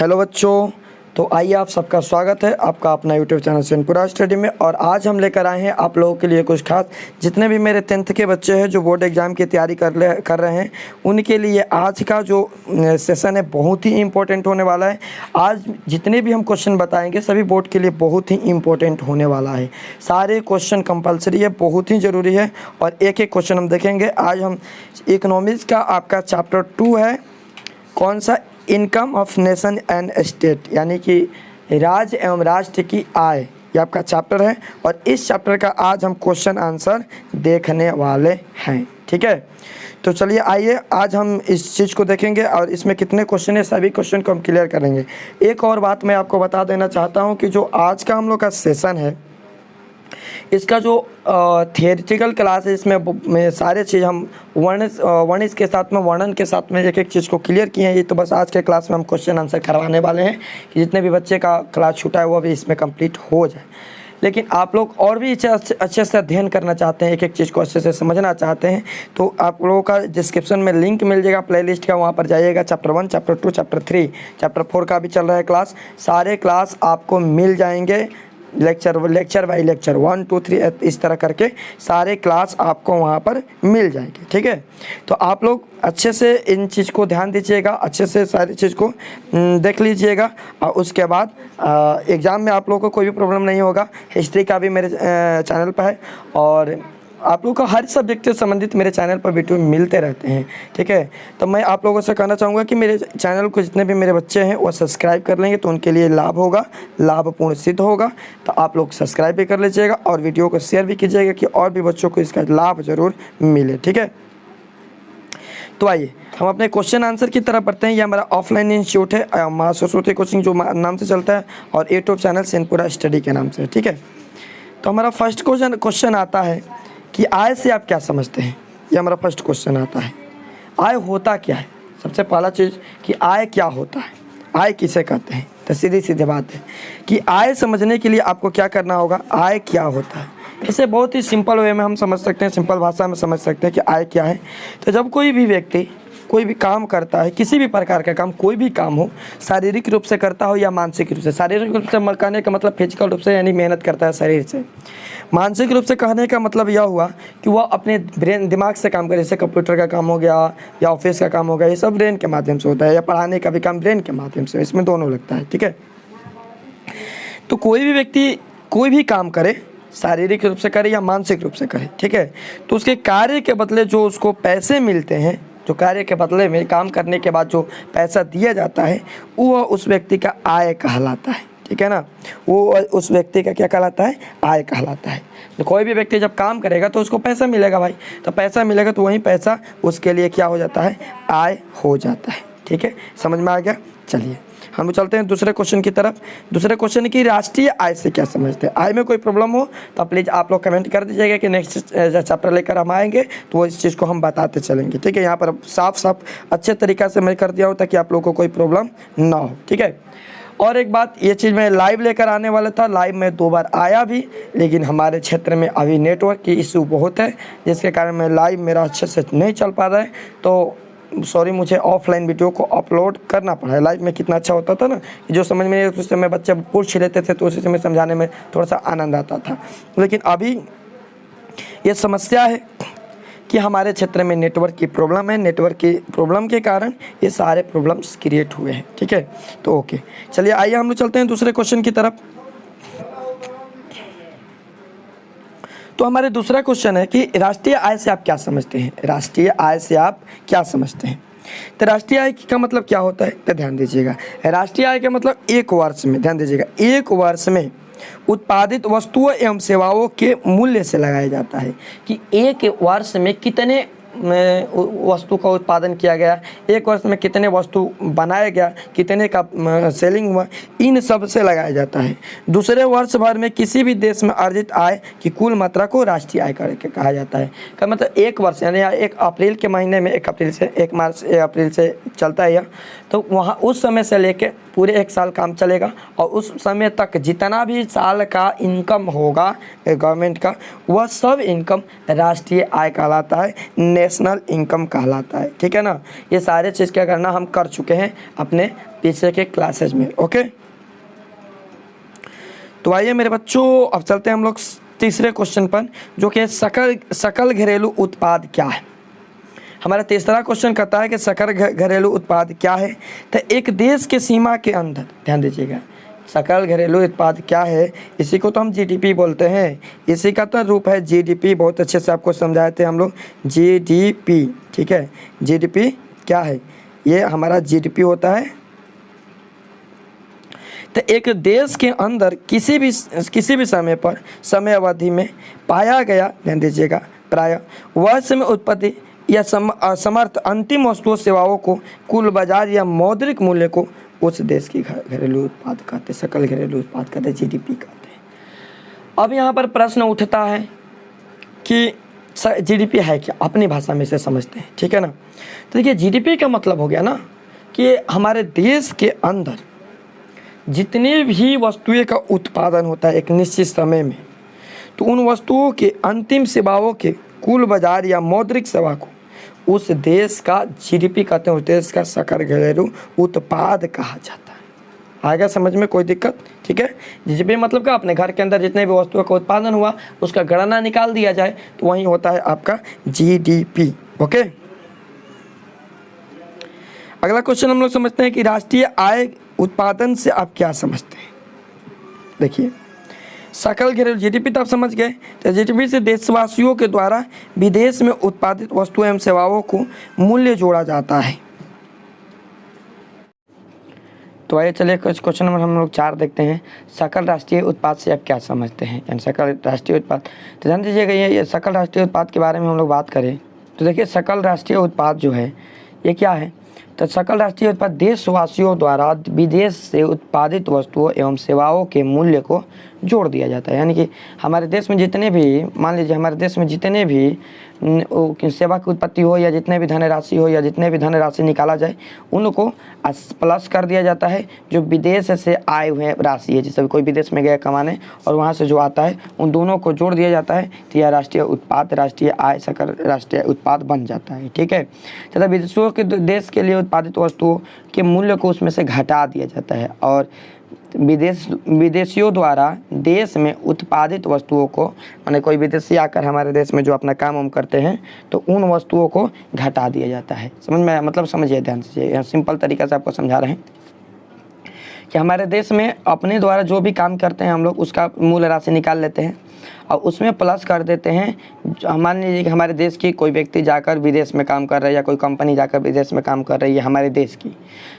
Hello बच्चों, तो आइए आप सबका स्वागत है आपका अपना यूट्यूब चैनल सेनपुरा स्टडी में। और आज हम लेकर आए हैं आप लोगों के लिए कुछ खास, जितने भी मेरे 10th के बच्चे हैं जो बोर्ड एग्ज़ाम की तैयारी कर रहे हैं उनके लिए आज का जो सेशन है बहुत ही इम्पोर्टेंट होने वाला है। आज जितने भी हम क्वेश्चन बताएंगे सभी बोर्ड के लिए बहुत ही इम्पोर्टेंट होने वाला है। सारे क्वेश्चन कंपलसरी है, बहुत ही ज़रूरी है और एक एक क्वेश्चन हम देखेंगे। आज हम इकोनॉमिक्स का आपका चैप्टर 2 है, कौन सा, income of nation and state, यानी कि राज्य एवं राष्ट्र की आय, ये आपका चैप्टर है। और इस चैप्टर का आज हम क्वेश्चन आंसर देखने वाले हैं, ठीक है। तो चलिए आइए आज हम इस चीज़ को देखेंगे और इसमें कितने क्वेश्चन है सभी क्वेश्चन को हम क्लियर करेंगे। एक और बात मैं आपको बता देना चाहता हूँ कि जो आज का हम लोग का सेशन है इसका जो थियोरेटिकल क्लास है इसमें सारे चीज़ हम वर्णन के साथ में वर्णन के साथ में एक एक चीज़ को क्लियर किए हैं। ये तो बस आज के क्लास में हम क्वेश्चन आंसर करवाने वाले हैं कि जितने भी बच्चे का क्लास छूटा है वो भी इसमें कंप्लीट हो जाए। लेकिन आप लोग और भी अच्छे से अध्ययन करना चाहते हैं, एक एक चीज़ को अच्छे से समझना चाहते हैं, तो आप लोगों का डिस्क्रिप्शन में लिंक मिल जाएगा प्लेलिस्ट का, वहाँ पर जाइएगा। चैप्टर 1, चैप्टर 2, चैप्टर 3, चैप्टर 4 का भी चल रहा है क्लास, सारे क्लास आपको मिल जाएंगे। लेक्चर बाई लेक्चर 1, 2, 3 इस तरह करके सारे क्लास आपको वहाँ पर मिल जाएंगे, ठीक है। तो आप लोग अच्छे से इन चीज़ को ध्यान दीजिएगा, अच्छे से सारी चीज़ को देख लीजिएगा और उसके बाद एग्ज़ाम में आप लोगों को कोई भी प्रॉब्लम नहीं होगा। हिस्ट्री का भी मेरे चैनल पर है और आप लोगों को हर सब्जेक्ट से संबंधित मेरे चैनल पर वीडियो मिलते रहते हैं, ठीक है। तो मैं आप लोगों से कहना चाहूँगा कि मेरे चैनल को जितने भी मेरे बच्चे हैं वो सब्सक्राइब कर लेंगे तो उनके लिए लाभ होगा, लाभपूर्ण सिद्ध होगा। तो आप लोग सब्सक्राइब भी कर लीजिएगा और वीडियो को शेयर भी कीजिएगा कि और भी बच्चों को इसका लाभ ज़रूर मिले, ठीक है। तो आइए हम अपने क्वेश्चन आंसर की तरफ बढ़ते हैं। ये हमारा ऑफलाइन इंस्टीट्यूट है, माँ सरस्वती कोचिंग जो नाम से चलता है, और यूट्यूब चैनल सेनपुरा स्टडी के नाम से, ठीक है। तो हमारा फर्स्ट क्वेश्चन आता है कि आय से आप क्या समझते हैं। ये हमारा फर्स्ट क्वेश्चन आता है, आय होता क्या है। सबसे पहला चीज़ कि आय क्या होता है, आय किसे कहते हैं। तो सीधी बात है कि आय समझने के लिए आपको क्या करना होगा, आय क्या होता है। इसे बहुत ही सिंपल वे में हम समझ सकते हैं, सिंपल भाषा में समझ सकते हैं कि आय क्या है। तो जब कोई भी व्यक्ति कोई भी काम करता है, किसी भी प्रकार का काम, कोई भी काम हो, शारीरिक रूप से करता हो या मानसिक रूप से। शारीरिक रूप से कहने का मतलब फिजिकल रूप से, यानी मेहनत करता है शरीर से। मानसिक रूप से कहने का मतलब यह हुआ कि वह अपने ब्रेन दिमाग से काम करे, जैसे कंप्यूटर का काम हो गया या ऑफिस का काम हो गया, ये सब ब्रेन के माध्यम से होता है, या पढ़ाने का भी काम ब्रेन के माध्यम से, इसमें दोनों लगता है, ठीक है। तो कोई भी व्यक्ति कोई भी काम करे, शारीरिक रूप से करे या मानसिक रूप से करे, ठीक है, तो उसके कार्य के बदले जो उसको पैसे मिलते हैं, जो कार्य के बदले में काम करने के बाद जो पैसा दिया जाता है वो उस व्यक्ति का आय कहलाता है, ठीक है ना। वो उस व्यक्ति का क्या कहलाता है, आय कहलाता है। तो कोई भी व्यक्ति जब काम करेगा तो उसको पैसा मिलेगा भाई, तो पैसा मिलेगा तो वही पैसा उसके लिए क्या हो जाता है, आय हो जाता है, ठीक है। समझ में आ गया। चलिए हम चलते हैं दूसरे क्वेश्चन की तरफ। दूसरे क्वेश्चन की राष्ट्रीय आय से क्या समझते हैं। आय में कोई प्रॉब्लम हो तो प्लीज़ आप लोग कमेंट कर दीजिएगा कि नेक्स्ट चैप्टर लेकर हम आएंगे तो वो इस चीज़ को हम बताते चलेंगे, ठीक है। यहाँ पर साफ अच्छे तरीक़ा से मैं कर दिया हो ताकि आप लोगों को कोई प्रॉब्लम ना हो, ठीक है। और एक बात, ये चीज़ मैं लाइव लेकर आने वाला था, लाइव में 2 बार आया भी, लेकिन हमारे क्षेत्र में अभी नेटवर्क की इशू बहुत है, जिसके कारण मैं लाइव मेरा अच्छे से नहीं चल पा रहा है। तो सॉरी, मुझे ऑफलाइन वीडियो को अपलोड करना पड़ा है। लाइव में कितना अच्छा होता था ना, कि जो समझ में उस समय बच्चे पूछ लेते थे तो उसी समय समझाने में थोड़ा सा आनंद आता था। लेकिन अभी ये समस्या है कि हमारे क्षेत्र में नेटवर्क की प्रॉब्लम है, नेटवर्क की प्रॉब्लम के कारण ये सारे प्रॉब्लम्स क्रिएट हुए हैं, ठीक है। तो ओके, चलिए आइए हम लोग चलते हैं दूसरे क्वेश्चन की तरफ। तो हमारे दूसरा क्वेश्चन है कि राष्ट्रीय आय से आप क्या समझते हैं। राष्ट्रीय आय से आप क्या समझते हैं। तो राष्ट्रीय आय का मतलब क्या होता है, तो ध्यान दीजिएगा। राष्ट्रीय आय का मतलब एक वर्ष में, ध्यान दीजिएगा, एक वर्ष में उत्पादित वस्तुओं एवं सेवाओं के मूल्य से लगाया जाता है कि एक वर्ष में कितने वस्तु का उत्पादन किया गया, एक वर्ष में कितने वस्तु बनाया गया, कितने का सेलिंग हुआ, इन सब से लगाया जाता है। दूसरे वर्ष भर में किसी भी देश में अर्जित आय की कुल मात्रा को राष्ट्रीय आय करके कहा जाता है। का मतलब एक वर्ष, यानी 1 अप्रैल के महीने में 1 अप्रैल से 1 मार्च 1 अप्रैल से चलता है यह, तो वहाँ उस समय से लेके पूरे 1 साल काम चलेगा और उस समय तक जितना भी साल का इनकम होगा गवर्नमेंट का, वह सब इनकम राष्ट्रीय आय कहलाता है। नेशनल इनकम कहलाता है। ठीक है ना, ये सारे चीज़ क्या करना हम कर चुके हैं अपने पीछे के क्लासेज में। ओके, तो आइए मेरे बच्चों अब चलते हैं हम लोग तीसरे क्वेश्चन पर, जो कि सकल घरेलू उत्पाद क्या है। हमारा तीसरा क्वेश्चन कहता है कि सकल घरेलू उत्पाद क्या है। तो एक देश के सीमा के अंदर, ध्यान दीजिएगा, सकल घरेलू उत्पाद क्या है, इसी को तो हम जीडीपी बोलते हैं। इसी का तो रूप है जीडीपी। बहुत अच्छे से आपको समझाए थे हम लोग जीडीपी। ठीक है, जीडीपी क्या है, ये हमारा जीडीपी होता है। तो एक देश के अंदर किसी भी समय पर, समय अवधि में पाया गया, ध्यान दीजिएगा, प्राय वह समय उत्पत्ति या असमर्थ अंतिम वस्तुओं सेवाओं को कुल बाजार या मौद्रिक मूल्य को उस देश की घरेलू उत्पाद कहते हैं, सकल घरेलू उत्पाद कहते हैं, जीडीपी कहते हैं। अब यहाँ पर प्रश्न उठता है कि जीडीपी है क्या, अपनी भाषा में से समझते हैं। ठीक है ना, तो देखिए जीडीपी का मतलब हो गया ना कि हमारे देश के अंदर जितने भी वस्तुएं का उत्पादन होता है एक निश्चित समय में, तो उन वस्तुओं के अंतिम सेवाओं के कुल बाजार या मौद्रिक सेवा को उस देश का जीडीपी कहते हैं, उस देश का सकल घरेलू उत्पाद कहा जाता है। आएगा समझ में, कोई दिक्कत? ठीक है, जीडीपी मतलब क्या, अपने घर के अंदर जितने भी वस्तुओं का उत्पादन हुआ उसका गणना निकाल दिया जाए तो वही होता है आपका जीडीपी। ओके, अगला क्वेश्चन हम लोग समझते हैं कि राष्ट्रीय आय उत्पादन से आप क्या समझते हैं। देखिए, सकल घरेलू जीडीपी तो आप समझ गए, तो जीडीपी से देशवासियों के द्वारा विदेश में उत्पादित वस्तुओं एवं सेवाओं को मूल्य जोड़ा जाता है। तो आइए चलिए क्वेश्चन नंबर हम लोग 4 देखते हैं। सकल राष्ट्रीय उत्पाद से आप क्या समझते हैं, यानी सकल राष्ट्रीय उत्पाद। तो ध्यान दीजिएगा, ये सकल राष्ट्रीय उत्पाद के बारे में हम लोग बात करें तो देखिए, सकल राष्ट्रीय उत्पाद जो है ये क्या है, तो सकल राष्ट्रीय उत्पाद देशवासियों द्वारा विदेश से उत्पादित वस्तुओं एवं सेवाओं के मूल्य को जोड़ दिया जाता है। यानी कि हमारे देश में जितने भी, मान लीजिए हमारे देश में जितने भी सेवा की उत्पत्ति हो या जितने भी धनराशि हो या जितने भी धनराशि निकाला जाए, उनको प्लस कर दिया जाता है जो विदेश से आए हुए राशि है। जैसे कोई विदेश में गया कमाने और वहाँ से जो आता है उन दोनों को जोड़ दिया जाता है, तो यह राष्ट्रीय उत्पाद, राष्ट्रीय आय, सकल राष्ट्रीय उत्पाद बन जाता है। ठीक है, तथा विदेशों के देश के लिए उत्पादित वस्तुओं के मूल्य को उसमें से घटा दिया जाता है और विदेशियों द्वारा देश में उत्पादित वस्तुओं को, माने कोई विदेशी आकर हमारे देश में जो अपना काम वाम करते हैं तो उन वस्तुओं को घटा दिया जाता है। समझ में, मतलब समझिए ध्यान से, सिंपल तरीका से आपको समझा रहे हैं कि हमारे देश में अपने द्वारा जो भी काम करते हैं हम लोग उसका मूल राशि निकाल लेते हैं और उसमें प्लस कर देते हैं। मान लीजिए कि हमारे देश की कोई व्यक्ति जाकर विदेश में काम कर रहा है या कोई कंपनी जाकर विदेश में काम कर रही है हमारे देश की,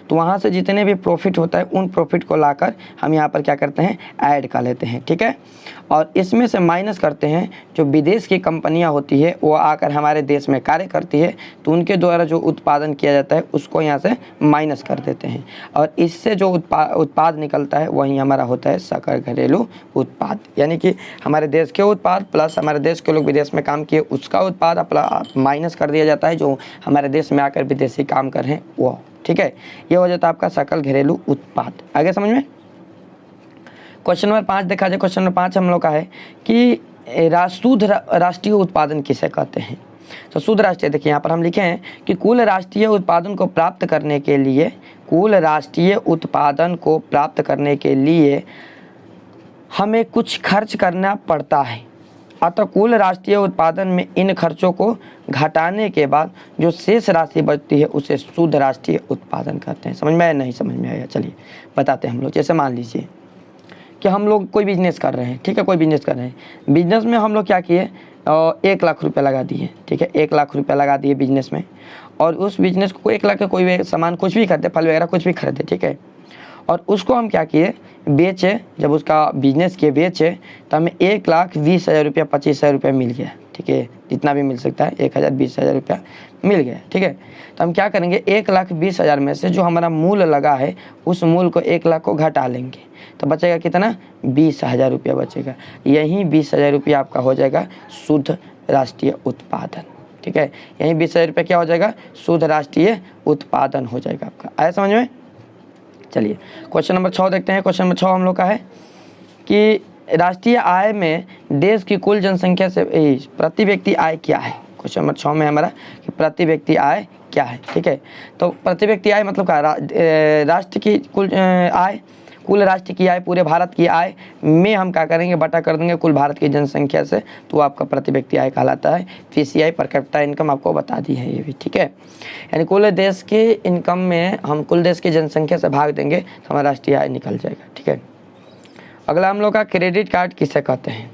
तो वहाँ से जितने भी प्रॉफिट होता है उन प्रॉफिट को लाकर हम यहाँ पर क्या करते हैं, ऐड कर लेते हैं। ठीक है, और इसमें से माइनस करते हैं जो विदेश की कंपनियाँ होती है वो आकर हमारे देश में कार्य करती है, तो उनके द्वारा जो उत्पादन किया जाता है उसको यहाँ से माइनस कर देते हैं और इससे जो उत्पाद निकलता है वही हमारा होता है सकल घरेलू उत्पाद। यानी कि हमारे देश के उत्पाद प्लस हमारे देश के लोग विदेश में काम किए उसका उत्पाद माइनस कर दिया जाता है जो हमारे देश में आकर विदेशी काम कर रहे हैं वो। ठीक है, ये हो जाता है आपका सकल घरेलू उत्पाद। आगे समझ में, क्वेश्चन नंबर 5 देखा जाए। क्वेश्चन नंबर 5 हम लोग का है कि शुद्ध राष्ट्रीय उत्पादन किसे कहते हैं। तो शुद्ध राष्ट्रीय, देखिए यहाँ पर हम लिखे हैं कि कुल राष्ट्रीय उत्पादन को प्राप्त करने के लिए, कुल राष्ट्रीय उत्पादन को प्राप्त करने के लिए हमें कुछ खर्च करना पड़ता है, अतः कुल राष्ट्रीय उत्पादन में इन खर्चों को घटाने के बाद जो शेष राशि बचती है उसे शुद्ध राष्ट्रीय उत्पादन कहते हैं। समझ में आया, नहीं समझ में आया, चलिए बताते हैं हम लोग। जैसे मान लीजिए कि हम लोग कोई बिजनेस कर रहे हैं, ठीक है, कोई बिजनेस कर रहे हैं, बिजनेस में हम लोग क्या किए, 1 लाख रुपया लगा दिए। ठीक है, 1 लाख रुपया लगा दिए बिजनेस में और उस बिजनेस को 1 लाख का कोई सामान कुछ भी खरीदे, फल वगैरह कुछ भी खरीदे, ठीक है, और उसको हम क्या किए, बेचे। जब उसका बिजनेस किए, बेचे, तो हमें 1,20,000 रुपया, 25,000 रुपया मिल गया। ठीक है, जितना भी मिल सकता है, 1,000, 20,000 रुपया मिल गया। ठीक है, तो हम क्या करेंगे, 1,20,000 में से जो हमारा मूल लगा है उस मूल को 1 लाख को घटा लेंगे, तो बचेगा कितना, 20,000 रुपया बचेगा। यही 20,000 रुपया आपका हो जाएगा शुद्ध राष्ट्रीय उत्पादन। ठीक है, यही 20,000 रुपया क्या हो जाएगा, शुद्ध राष्ट्रीय उत्पादन हो जाएगा आपका। आया समझ में। चलिए क्वेश्चन नंबर 6 देखते हैं। क्वेश्चन नंबर 6 हम लोग का है कि राष्ट्रीय आय में देश की कुल जनसंख्या से प्रति व्यक्ति आय क्या है। क्वेश्चन नंबर 6 में हमारा कि प्रति व्यक्ति आय क्या है। ठीक है, तो प्रति व्यक्ति आय मतलब क्या, राष्ट्र की कुल राष्ट्र की आय, पूरे भारत की आय में हम क्या करेंगे, बटा कर देंगे कुल भारत की जनसंख्या से, तो आपका प्रति व्यक्ति आय कहलाता है। पीसीआई पर कैपिटा इनकम आपको बता दी है ये भी। ठीक है, यानी कुल देश की इनकम में हम कुल देश की जनसंख्या से भाग देंगे तो हमारा राष्ट्रीय आय निकल जाएगा। ठीक है, अगला हम लोग का क्रेडिट कार्ड किसे कहते हैं।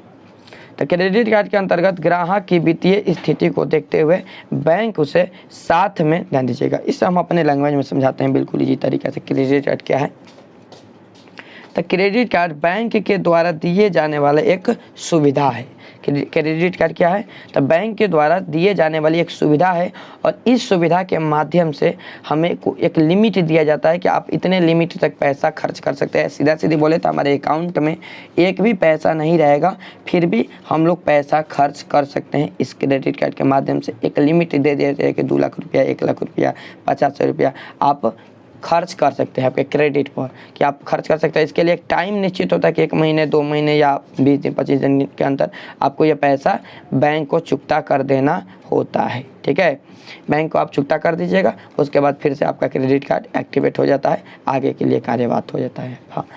तो क्रेडिट कार्ड के अंतर्गत ग्राहक की वित्तीय स्थिति को देखते हुए बैंक उसे साथ में ध्यान दीजिएगा, इसे हम अपने लैंग्वेज में समझाते हैं बिल्कुल इजी तरीके से। क्रेडिट कार्ड क्या है, तो क्रेडिट कार्ड बैंक के द्वारा दिए जाने वाला एक सुविधा है। क्रेडिट कार्ड क्या है, तो बैंक के द्वारा दिए जाने वाली एक सुविधा है, और इस सुविधा के माध्यम से हमें एक लिमिट दिया जाता है कि आप इतने लिमिट तक पैसा खर्च कर सकते हैं। सीधा सीधी बोले तो हमारे अकाउंट में एक भी पैसा नहीं रहेगा, फिर भी हम लोग पैसा खर्च कर सकते हैं इस क्रेडिट कार्ड के माध्यम से। एक लिमिट दे देते हैं कि 2 लाख रुपया, 1 लाख रुपया, 50 रुपया आप खर्च कर सकते हैं आपके क्रेडिट पर, कि आप खर्च कर सकते हैं। इसके लिए एक टाइम निश्चित होता है कि 1 महीने, 2 महीने या 20 दिन, 25 दिन के अंदर आपको ये पैसा बैंक को चुकता कर देना होता है। ठीक है, बैंक को आप चुकता कर दीजिएगा, उसके बाद फिर से आपका क्रेडिट कार्ड एक्टिवेट हो जाता है, आगे के लिए कार्यवात हो जाता है। हाँ,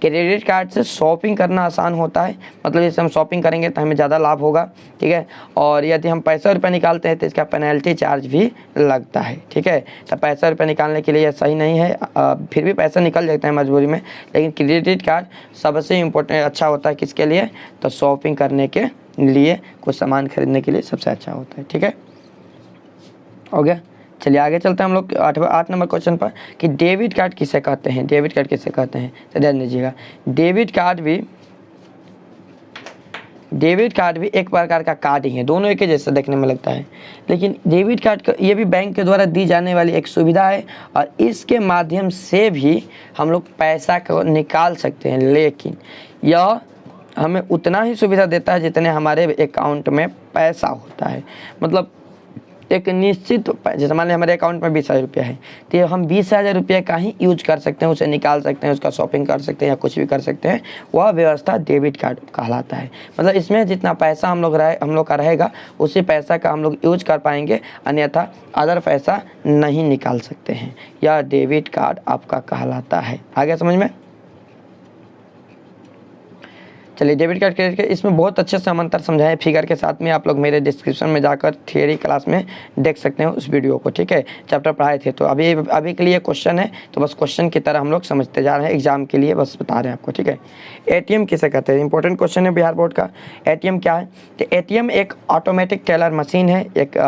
क्रेडिट कार्ड से शॉपिंग करना आसान होता है, मतलब जैसे हम शॉपिंग करेंगे तो हमें ज़्यादा लाभ होगा। ठीक है, और यदि हम पैसा रुपये निकालते हैं तो इसका पेनल्टी चार्ज भी लगता है। ठीक है, तो पैसा रुपये निकालने के लिए यह सही नहीं है, फिर भी पैसा निकल जाता है मजबूरी में, लेकिन क्रेडिट कार्ड सबसे इम्पोर्टेंट अच्छा होता है किसके लिए, तो शॉपिंग करने के लिए, कुछ सामान खरीदने के लिए सबसे अच्छा होता है। ठीक है, हो गया। चलिए आगे चलते हैं हम लोग 8 नंबर क्वेश्चन पर, कि डेबिट कार्ड किसे कहते हैं। डेबिट कार्ड किसे कहते हैं, तो ध्यान दीजिएगा, डेबिट कार्ड भी एक प्रकार का कार्ड ही है, दोनों एक ही जैसा देखने में लगता है, लेकिन डेबिट कार्ड का ये भी बैंक के द्वारा दी जाने वाली एक सुविधा है, और इसके माध्यम से भी हम लोग पैसा को निकाल सकते हैं, लेकिन यह हमें उतना ही सुविधा देता है जितने हमारे अकाउंट में पैसा होता है। मतलब एक निश्चित, जैसे मान लीजिए हमारे अकाउंट में 20,000 रुपया है, तो हम 20,000 रुपये का ही यूज कर सकते हैं, उसे निकाल सकते हैं, उसका शॉपिंग कर सकते हैं या कुछ भी कर सकते हैं, वह व्यवस्था डेबिट कार्ड कहलाता है। मतलब इसमें जितना पैसा हम लोग का रहेगा, उसी पैसा का हम लोग यूज कर पाएंगे, अन्यथा अदर पैसा नहीं निकाल सकते हैं। यह डेबिट कार्ड आपका कहलाता है। आगे समझ में। चलिए डेबिट कार्ड क्रेडिट कार्ड, इसमें बहुत अच्छे से हम अंतर समझाएं फिगर के साथ में, आप लोग मेरे डिस्क्रिप्शन में जाकर थियरी क्लास में देख सकते हैं उस वीडियो को। ठीक है, चैप्टर पढ़ाए थे, तो अभी के लिए क्वेश्चन है, तो बस क्वेश्चन की तरह हम लोग समझते जा रहे हैं, एग्जाम के लिए बस बता रहे हैं आपको। ठीक है, एटीएम किसे कहते हैं, इंपॉर्टेंट क्वेश्चन है बिहार बोर्ड का। एटीएम क्या है, तो एटीएम एक ऑटोमेटिक टेलर मशीन है, एक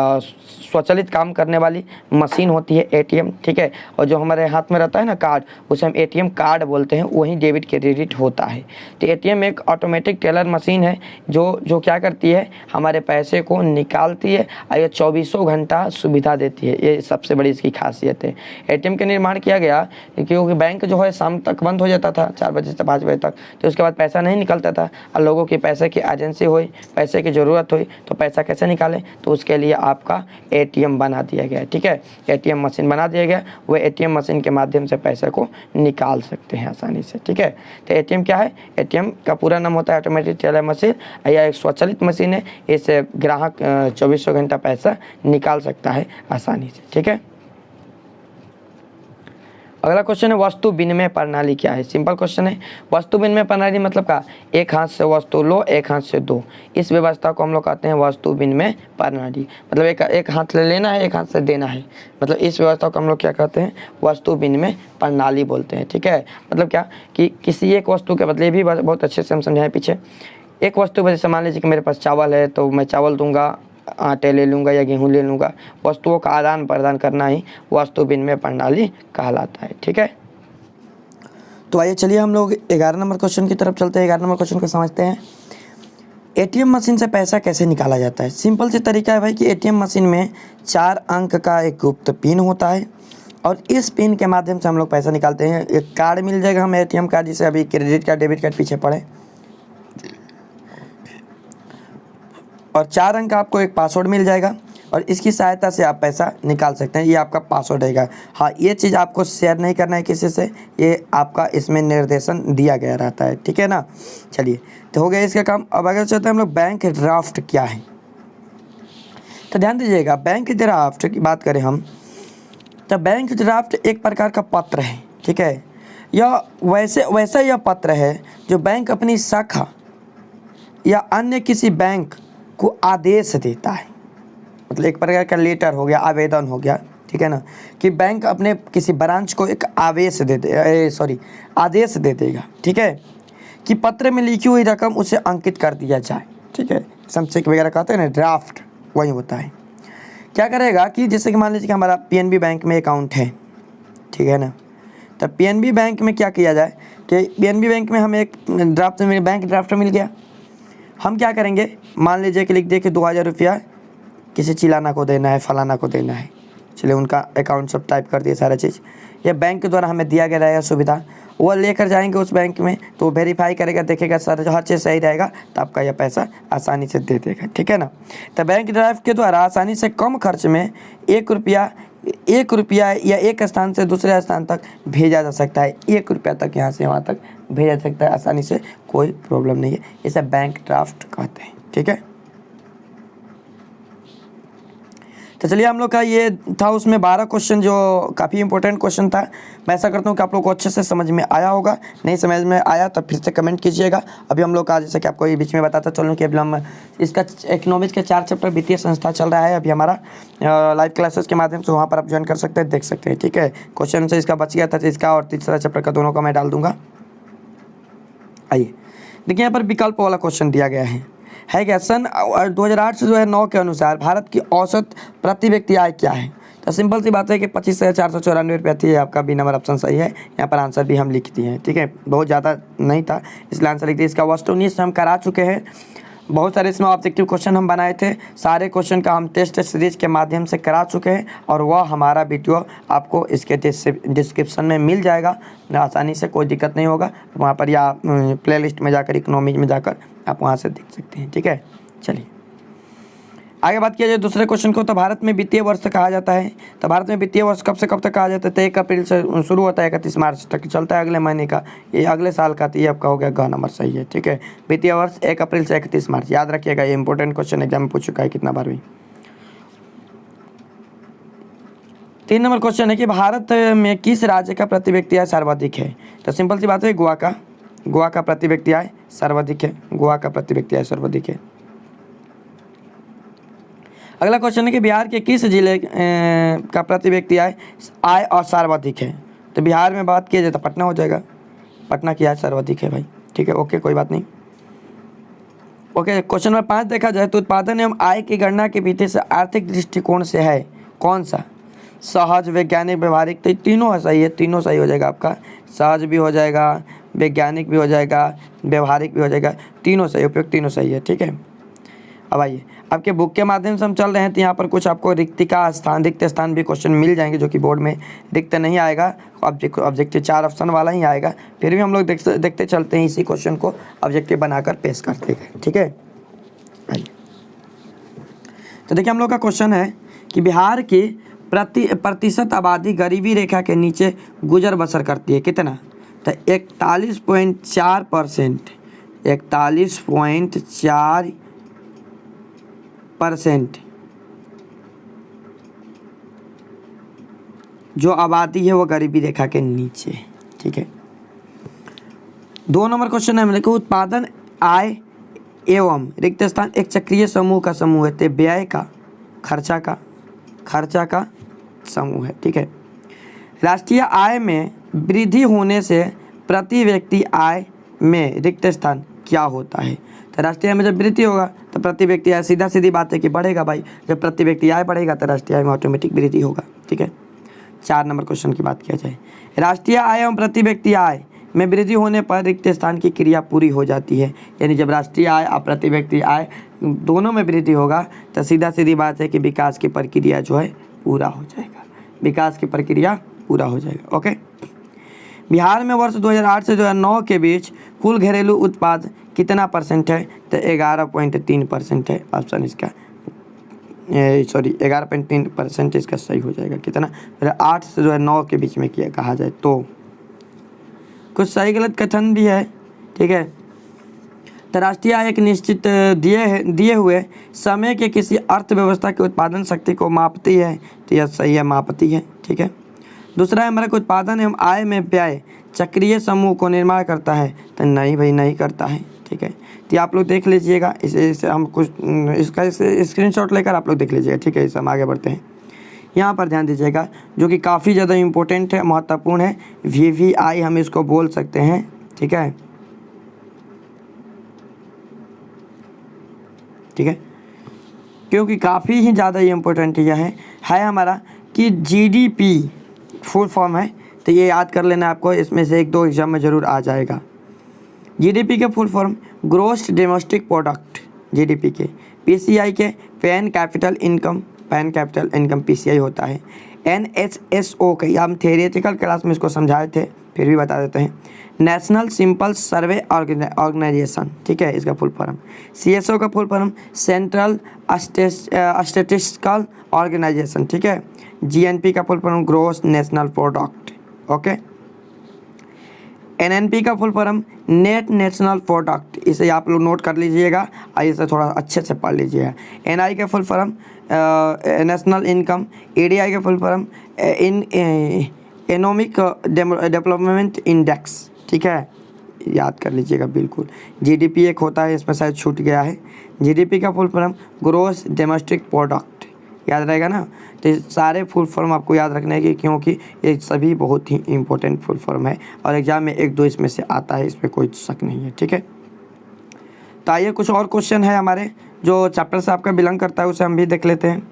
स्वचालित काम करने वाली मशीन होती है एटीएम। ठीक है, और जो हमारे हाथ में रहता है ना कार्ड, उसे हम एटीएम कार्ड बोलते हैं, वही डेबिट क्रेडिट होता है। तो एटीएम एक ऑटोमेटिक टेलर मशीन है जो क्या करती है, हमारे पैसे को निकालती है, और ये 24 घंटा सुविधा देती है। ये सबसे बड़ी इसकी खासियत है। एटीएम का निर्माण किया गया क्योंकि बैंक जो है शाम तक बंद हो जाता था, 4 बजे से 5 बजे तक, तो उसके बाद पैसा नहीं निकलता था, और लोगों की पैसे की एजेंसी हुई, पैसे की ज़रूरत हुई, तो पैसा कैसे निकालें, तो उसके लिए आपका एटीएम बना दिया गया। ठीक है, एटीएम मशीन बना दिया गया, वो एटीएम मशीन के माध्यम से पैसे को निकाल सकते हैं आसानी से। ठीक है, तो एटीएम क्या है, एटीएम का पूरा नाम होता है ऑटोमेटिक टेलर मशीन। यह एक स्वचालित मशीन है, इससे ग्राहक 24 घंटा पैसा निकाल सकता है आसानी से। ठीक है, अगला क्वेश्चन है वस्तु विनिमय प्रणाली क्या है। सिंपल क्वेश्चन है। वस्तु विनिमय प्रणाली मतलब क्या, एक हाथ से वस्तु लो, एक हाथ से दो, इस व्यवस्था को हम लोग कहते हैं वस्तु विनिमय प्रणाली। मतलब एक हाथ से लेना है, एक हाथ से देना है, मतलब इस व्यवस्था को हम लोग क्या कहते हैं, वस्तु विनिमय प्रणाली बोलते हैं। ठीक है, मतलब क्या कि किसी एक वस्तु के बदले भी बहुत अच्छे से हम समझाएं पीछे। एक वस्तु जैसे मान लीजिए कि मेरे पास चावल है, तो मैं चावल दूंगा, आटे ले लूँगा या गेहूँ ले लूँगा, वस्तुओं का आदान प्रदान करना ही वस्तु विनिमय प्रणाली कहलाता है। ठीक है, तो आइए चलिए हम लोग 11 नंबर क्वेश्चन की तरफ चलते हैं। 11 नंबर क्वेश्चन को समझते हैं। एटीएम मशीन से पैसा कैसे निकाला जाता है। सिंपल सी तरीका है भाई कि एटीएम मशीन में 4 अंक का एक गुप्त पिन होता है, और इस पिन के माध्यम से हम लोग पैसा निकालते हैं। एक कार्ड मिल जाएगा हमें एटीएम कार्ड, जिसे अभी क्रेडिट कार्ड डेबिट कार्ड पीछे पड़े, और 4 अंक का आपको एक पासवर्ड मिल जाएगा, और इसकी सहायता से आप पैसा निकाल सकते हैं। ये आपका पासवर्ड रहेगा। हाँ, ये चीज़ आपको शेयर नहीं करना है किसी से, ये आपका इसमें निर्देशन दिया गया रहता है। ठीक है ना, चलिए तो हो गया इसका काम। अब अगर चलते हैं हम लोग बैंक ड्राफ्ट क्या है। तो ध्यान दीजिएगा, बैंक ड्राफ्ट की बात करें हम, तो बैंक ड्राफ्ट एक प्रकार का पत्र है, ठीक है। यह वैसा यह पत्र है जो बैंक अपनी शाखा या अन्य किसी बैंक को आदेश देता है। मतलब एक प्रकार का लेटर हो गया, आवेदन हो गया, ठीक है ना, कि बैंक अपने किसी ब्रांच को एक आदेश दे देगा, ठीक है, कि पत्र में लिखी हुई रकम उसे अंकित कर दिया जाए, ठीक है। संचेक वगैरह कहते हैं ना, ड्राफ्ट वही होता है। क्या करेगा कि जैसे कि मान लीजिए कि हमारा पीएनबी बैंक में अकाउंट है, ठीक है ना, तो पीएनबी बैंक में क्या किया जाए कि पीएनबी बैंक में हमें एक बैंक ड्राफ्ट मिल गया। हम क्या करेंगे, मान लीजिए कि लिख दिए कि 2000 रुपया किसी चिलाना को देना है, फलाना को देना है, चलिए उनका अकाउंट सब टाइप कर दिए सारा चीज़। ये बैंक के द्वारा हमें दिया गया रहेगा सुविधा, वो लेकर जाएंगे उस बैंक में, तो वेरीफाई करेगा, देखेगा सर हर चीज़ सही रहेगा, तो आपका यह पैसा आसानी से दे देगा, ठीक है ना। तो बैंक ड्राफ्ट के द्वारा आसानी से कम खर्च में 1 रुपया या एक स्थान से दूसरे स्थान तक भेजा जा सकता है। 1 रुपया तक यहाँ से वहाँ तक भेजा जा सकता है आसानी से, कोई प्रॉब्लम नहीं है। इसे बैंक ड्राफ्ट कहते हैं, ठीक है। तो चलिए हम लोग का ये था, उसमें 12 क्वेश्चन जो काफ़ी इंपॉर्टेंट क्वेश्चन था। मैं ऐसा करता हूँ कि आप लोग को अच्छे से समझ में आया होगा, नहीं समझ में आया तो फिर से कमेंट कीजिएगा। अभी हम लोग का जैसे कि आपको ये बीच में बताता चलूँ कि अभी हम इसका इकोनॉमिक्स के 4 चैप्टर वित्तीय संस्था चल रहा है अभी हमारा लाइव क्लासेस के माध्यम से, वहाँ पर आप ज्वाइन कर सकते हैं, देख सकते हैं, ठीक है। क्वेश्चन से इसका बच गया था, इसका और तीसरा चैप्टर का दोनों का मैं डाल दूंगा। आइए देखिए, यहाँ पर विकल्प वाला क्वेश्चन दिया गया है क्या, सन 2008 से 2009 के अनुसार भारत की औसत प्रति व्यक्ति आय क्या है। तो सिंपल सी बात है कि 25,494 रुपया थी। आपका बी नंबर ऑप्शन सही है। यहाँ पर आंसर भी हम लिख दिए हैं, ठीक है, बहुत ज़्यादा नहीं था इसलिए आंसर लिख दिए। इसका वर्ष 19 हम करा चुके हैं, बहुत सारे इसमें ऑब्जेक्टिव क्वेश्चन हम बनाए थे, सारे क्वेश्चन का हम टेस्ट सीरीज के माध्यम से करा चुके हैं, और वह हमारा वीडियो आपको इसके डिस्क्रिप्शन में मिल जाएगा आसानी से, कोई दिक्कत नहीं होगा वहाँ पर, या प्लेलिस्ट में जाकर इकोनॉमिक में जाकर आप वहाँ से देख सकते हैं, ठीक है। चलिए आगे बात किया जाए दूसरे क्वेश्चन को, तो भारत में वित्तीय वर्ष कहा जाता है। तो भारत में वित्तीय वर्ष कब से कब तक कहा जाता है, तो 1 अप्रैल से शुरू होता है, 31 मार्च तक चलता है, अगले महीने का, ये अगले साल का। तो ये आपका हो गया ग नंबर सही है, ठीक है। वित्तीय वर्ष 1 अप्रैल से 31 मार्च, याद रखिएगा, ये इंपॉर्टेंट क्वेश्चन एग्जाम में पूछ चुका है कितना बार भी। 3 नंबर क्वेश्चन है कि भारत में किस राज्य का प्रति व्यक्ति आय सर्वाधिक है। तो सिंपल सी बात है, गोवा का प्रति व्यक्ति आय सर्वाधिक है, गोवा का प्रति व्यक्ति आय सर्वाधिक है। अगला क्वेश्चन है कि बिहार के किस जिले का प्रति व्यक्ति आय और सर्वाधिक है। तो बिहार में बात किया जाए तो पटना हो जाएगा, पटना की आय सर्वाधिक है भाई, ठीक है, ओके, कोई बात नहीं। ओके, क्वेश्चन नंबर 5 देखा जाए तो उत्पादन एवं आय की गणना के विधि से आर्थिक दृष्टिकोण से है कौन सा, सहज, वैज्ञानिक, व्यवहारिक। तो तीनों सही है, तीनों सही हो जाएगा आपका, सहज भी हो जाएगा, वैज्ञानिक भी हो जाएगा, व्यवहारिक भी हो जाएगा, तीनों सही, उपयोग तीनों सही है, ठीक है। अब आइए, आपके बुक के माध्यम से हम चल रहे हैं, तो यहाँ पर कुछ आपको रिक्त स्थान भी क्वेश्चन मिल जाएंगे, जो कि बोर्ड में रिक्त नहीं आएगा, ऑब्जेक्टिव 4 ऑप्शन वाला ही आएगा। फिर भी हम लोग देखते चलते हैं, इसी क्वेश्चन को ऑब्जेक्टिव बनाकर पेश करते हैं, ठीक है। आइए, तो देखिए हम लोग का क्वेश्चन है कि बिहार की प्रतिशत आबादी गरीबी रेखा के नीचे गुजर बसर करती है, कितना। तो 41.4%, 41.4% जो आबादी है वो गरीबी रेखा के नीचे, ठीक है। 2 नंबर क्वेश्चन है, हमने उत्पादन, आय एवं रिक्त स्थान एक चक्रीय समूह का समूह है, तो व्यय का, खर्चा का समूह है, ठीक है। राष्ट्रीय आय में वृद्धि होने से प्रति व्यक्ति आय में रिक्त स्थान क्या होता है। तो राष्ट्रीय आय में जब वृद्धि होगा तो प्रति व्यक्ति आय, सीधी बात है कि बढ़ेगा भाई, जब प्रति व्यक्ति आय बढ़ेगा तो राष्ट्रीय आय में ऑटोमेटिक वृद्धि होगा, ठीक है। 4 नंबर क्वेश्चन की बात किया जाए, राष्ट्रीय आय एवं प्रति व्यक्ति आय में वृद्धि होने पर रिक्त स्थान की क्रिया पूरी हो जाती है। यानी जब राष्ट्रीय आय और प्रति व्यक्ति आय दोनों में वृद्धि होगा तो सीधी बात है कि विकास की प्रक्रिया जो है पूरा हो जाएगा, विकास की प्रक्रिया पूरा हो जाएगा, ओके। बिहार में वर्ष 2008 से 2009 के बीच कुल घरेलू उत्पाद कितना % है। तो 11.3% है ऑप्शन इसका, 11.3% इसका सही हो जाएगा। कितना, 8 से 9 के बीच में किया कहा जाए तो। कुछ सही गलत कथन भी है, ठीक है। तो राष्ट्रीय आय एक निश्चित दिए हुए समय के किसी अर्थव्यवस्था की उत्पादन शक्ति को मापती है। तो यह सही है, मापती है। ठीक है। दूसरा है हमारा कि उत्पादन एवं आय में व्यय चक्रीय समूह को निर्माण करता है। तो नहीं भाई, नहीं करता है। ठीक है। तो आप लोग देख लीजिएगा, इसे हम कुछ इसका स्क्रीनशॉट लेकर आप लोग देख लीजिएगा। ठीक है। इसे हम आगे बढ़ते हैं। यहाँ पर ध्यान दीजिएगा, जो कि काफ़ी ज़्यादा इम्पोर्टेंट है, महत्वपूर्ण है, VVI हम इसको बोल सकते हैं। ठीक है। ठीक है, क्योंकि काफ़ी ही ज़्यादा इम्पोर्टेंट यह है हमारा कि GDP फुल फॉर्म है। तो ये याद कर लेना आपको, इसमें से 1-2 एग्जाम में ज़रूर आ जाएगा। GDP के full form gross domestic product GDP के, PCI के पैन कैपिटल इनकम PCI होता है। NSSO के हम थियोरेटिकल क्लास में इसको समझाए थे, फिर भी बता देते हैं, नेशनल सिंपल सर्वे ऑर्गेनाइजेशन। ठीक है, इसका फुल फॉर्म। CSO का full form central statistical organisation. ठीक है। GNP का full form gross national product. Okay. NNP का full form net national product, इसे आप लोग नोट कर लीजिएगा, आइए इसे थोड़ा अच्छे से पढ़ लीजिएगा। NI का full form national income. ADI का full form economic development index. ठीक है, याद कर लीजिएगा बिल्कुल। GDP एक होता है, इसमें शायद छूट गया है। GDP का full form gross domestic product, याद रहेगा ना। तो ये सारे फुल फॉर्म आपको याद रखने की, क्योंकि ये सभी बहुत ही इंपॉर्टेंट फुल फॉर्म है और एग्जाम में 1-2 इसमें से आता है, इसमें कोई शक नहीं है। ठीक है। तो आइए कुछ और क्वेश्चन है हमारे जो चैप्टर से आपका बिलोंग करता है, उसे हम भी देख लेते हैं।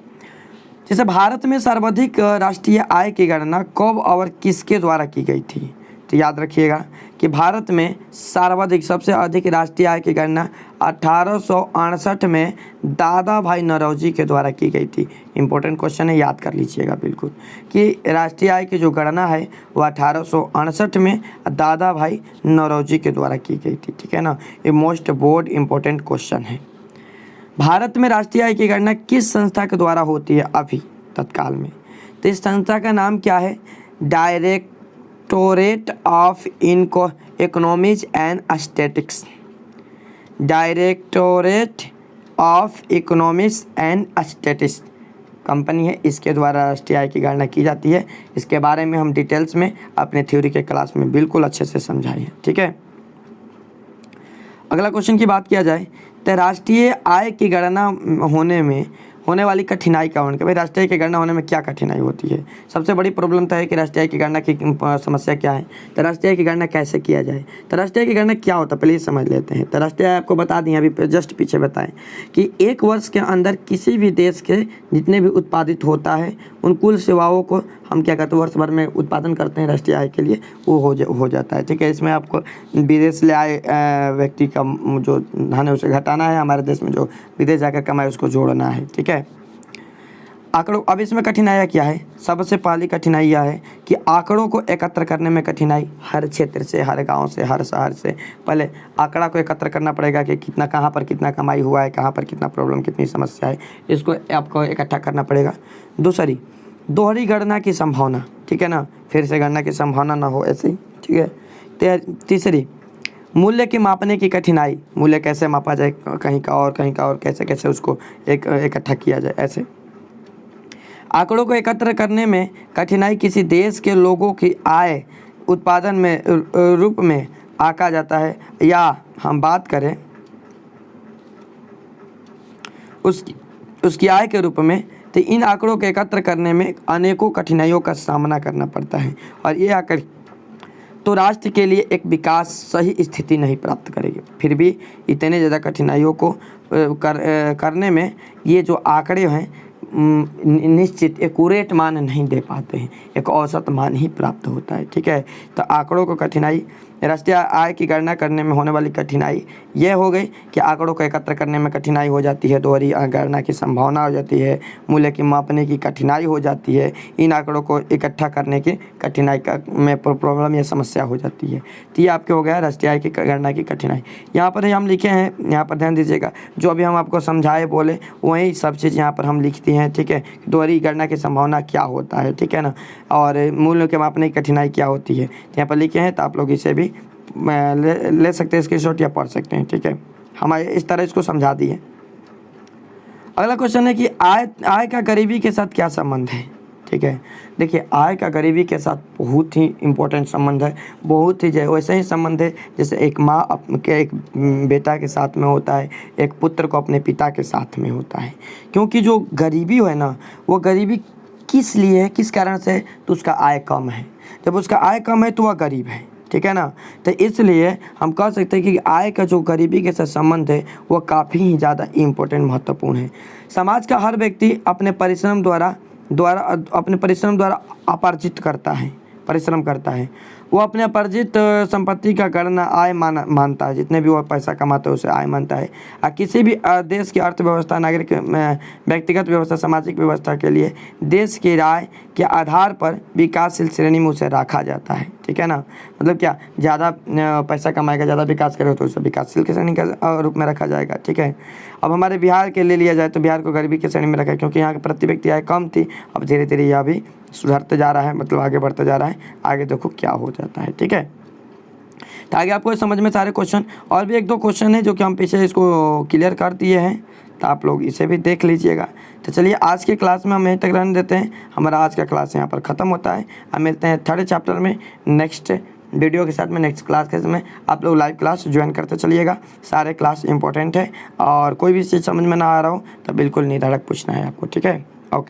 जैसे भारत में सर्वाधिक राष्ट्रीय आय की गणना कब और किसके द्वारा की गई थी। तो याद रखिएगा कि भारत में सर्वाधिक सबसे अधिक राष्ट्रीय आय की गणना 1868 में दादा भाई नौरोजी के द्वारा की गई थी। इंपॉर्टेंट क्वेश्चन है, याद कर लीजिएगा बिल्कुल कि राष्ट्रीय आय की जो गणना है वो 1868 में दादा भाई नौरोजी के द्वारा की गई थी। ठीक है ना, ये मोस्ट बोर्ड इम्पोर्टेंट क्वेश्चन है। भारत में राष्ट्रीय आय की गणना किस संस्था के द्वारा होती है अभी तत्काल में। तो इस संस्था का नाम क्या है, directorate of economics and statistics. Directorate of economics and statistics company है, इसके द्वारा राष्ट्रीय आय की गणना की जाती है। इसके बारे में हम डिटेल्स में अपने थ्योरी के क्लास में बिल्कुल अच्छे से समझाए हैं। ठीक है। अगला क्वेश्चन की बात किया जाए तो राष्ट्रीय आय की गणना होने वाली कठिनाई क्या होने के, भाई राष्ट्रीय आय की गणना होने में क्या कठिनाई होती है। सबसे बड़ी प्रॉब्लम तो है कि राष्ट्रीय आय की गणना की समस्या क्या है। तो राष्ट्रीय आय की गणना कैसे किया जाए। तो राष्ट्रीय आय की गणना क्या होता है प्लीज़ समझ लेते हैं। तो राष्ट्रीय आय आपको बता दें, अभी जस्ट पीछे बताएं कि एक वर्ष के अंदर किसी भी देश के जितने भी उत्पादित होता है उन कुल सेवाओं को हम क्या करते हैं, वर्ष भर में उत्पादन करते हैं राष्ट्रीय आय के लिए, वो हो जाता है। ठीक है। इसमें आपको विदेश ले आए व्यक्ति का जो धन है उसे घटाना है, हमारे देश में जो विदेश जाकर कमाए उसको जोड़ना है। ठीक है। आंकड़ों, अब इसमें कठिनाइयाँ क्या है। सबसे पहली कठिनाई यह है कि आंकड़ों को एकत्र करने में कठिनाई, हर क्षेत्र से, हर गांव से, हर शहर से पहले आंकड़ा को एकत्र करना पड़ेगा कि कितना, कहाँ पर कितना कमाई हुआ है, कहाँ पर कितना प्रॉब्लम, कितनी समस्या है, इसको आपको इकट्ठा करना पड़ेगा। दूसरी, दोहरी गणना की संभावना। ठीक है ना, फिर से गणना की संभावना ना हो ऐसे ही। ठीक है। तीसरी, मूल्य की मापने की कठिनाई, मूल्य कैसे मापा जाए, कहीं का और कैसे कैसे उसको इकट्ठा किया जाए ऐसे। आंकड़ों को एकत्र करने में कठिनाई, किसी देश के लोगों की आय उत्पादन में रूप में आंका जाता है, या हम बात करें उसकी आय के रूप में, तो इन आंकड़ों को एकत्र करने में अनेकों कठिनाइयों का सामना करना पड़ता है और ये आंकड़े तो राष्ट्र के लिए एक विकास सही स्थिति नहीं प्राप्त करेगी। फिर भी इतने ज़्यादा कठिनाइयों को करने में ये जो आंकड़े हैं निश्चित एक्यूरेट मान नहीं दे पाते हैं, एक औसत मान ही प्राप्त होता है। ठीक है। तो आंकड़ों को कठिनाई, राष्ट्रीय आय की गणना करने में होने वाली कठिनाई ये हो गई कि आंकड़ों को एकत्र करने में कठिनाई हो जाती है, दोहरी गणना की संभावना हो जाती है, मूल्य की मापने की कठिनाई हो जाती है, इन आंकड़ों को इकट्ठा करने की कठिनाई में प्रॉब्लम या समस्या हो जाती है। तो ये आपके हो गया राष्ट्रीय आय की गणना की कठिनाई। यहाँ पर हम लिखे हैं, यहाँ पर ध्यान दीजिएगा, जो अभी हम आपको समझाए बोले वही सब चीज़ यहाँ पर हम लिखती हैं। ठीक है। दोहरी गणना की संभावना क्या होता है, ठीक है ना, और मूल्य के मापने की कठिनाई क्या होती है, यहाँ पर लिखे हैं। तो आप लोग इसे भी ले सकते हैं स्क्रीनशॉट या पढ़ सकते हैं। ठीक है। हमारे इस तरह इसको समझा दिए। अगला क्वेश्चन है कि आय का गरीबी के साथ क्या संबंध है। ठीक है, देखिए आय का गरीबी के साथ बहुत ही इम्पोर्टेंट संबंध है, बहुत ही वैसे ही संबंध है जैसे एक माँ के एक बेटा के साथ में होता है, एक पुत्र को अपने पिता के साथ में होता है। क्योंकि जो गरीबी है ना, वो गरीबी किस लिए है, किस कारण से, तो उसका आय कम है। जब उसका आय कम है तो वह गरीब है। ठीक है ना, तो इसलिए हम कह सकते हैं कि आय का जो गरीबी के साथ संबंध है वो काफ़ी ही ज़्यादा इम्पोर्टेंट, महत्वपूर्ण है। समाज का हर व्यक्ति अपने परिश्रम द्वारा उपार्जित करता है, परिश्रम करता है। वो अपने उपार्जित संपत्ति का गणना आय मानता है। जितने भी वो पैसा कमाता है उसे आय मानता है। किसी भी देश की अर्थव्यवस्था, नागरिक व्यक्तिगत व्यवस्था, सामाजिक व्यवस्था के लिए देश की आय के आधार पर विकासशील श्रेणी में उसे रखा जाता है। ठीक है ना, मतलब क्या, ज़्यादा पैसा कमाएगा, ज़्यादा विकास करेगा तो उसे विकासशील की श्रेणी का रूप में रखा जाएगा। ठीक है, अब हमारे बिहार के ले लिया जाए तो बिहार को गरीबी की श्रेणी में रखा है, क्योंकि यहाँ की प्रति व्यक्ति आय कम थी। अब धीरे धीरे यह भी सुधरते जा रहा है, मतलब आगे बढ़ता जा रहा है। आगे देखो क्या हो जाता है। ठीक है, तो आगे आपको समझ में सारे क्वेश्चन, और भी एक दो क्वेश्चन है जो कि हम पीछे इसको क्लियर कर दिए हैं, तो आप लोग इसे भी देख लीजिएगा। तो चलिए आज के क्लास में हम यहीं तक रहने देते हैं। हमारा आज का क्लास यहाँ पर ख़त्म होता है। हम मिलते हैं थर्ड चैप्टर में नेक्स्ट वीडियो के साथ में, नेक्स्ट क्लास के समय। आप लोग लाइव क्लास ज्वाइन करते चलिएगा, सारे क्लास इंपॉर्टेंट है। और कोई भी चीज़ समझ में ना आ रहा हो तो बिल्कुल निधड़क पूछना है आपको। ठीक है।